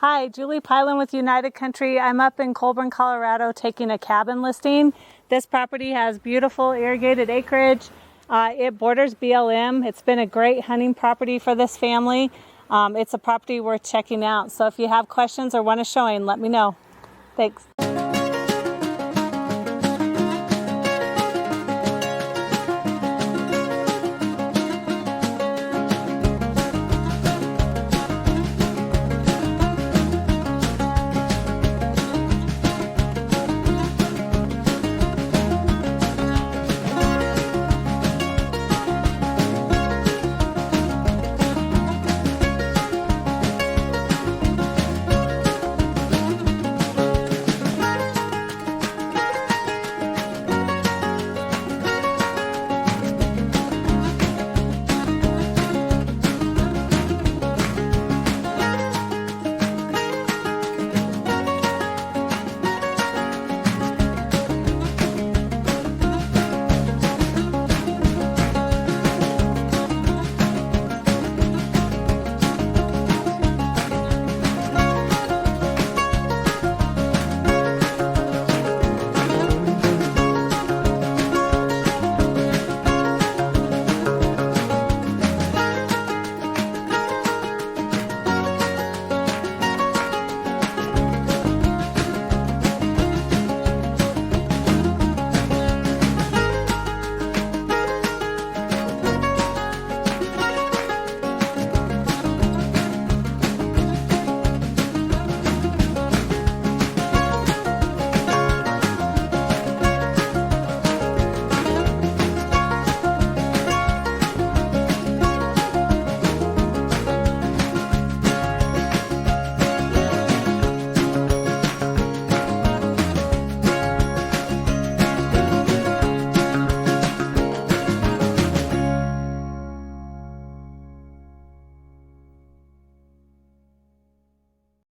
Hi, Julie Pylan with United Country. I'm up in Collbran, Colorado taking a cabin listing. This property has beautiful irrigated acreage. It borders BLM. It's been a great hunting property for this family. It's a property worth checking out. So if you have questions or want a showing, let me know. Thanks.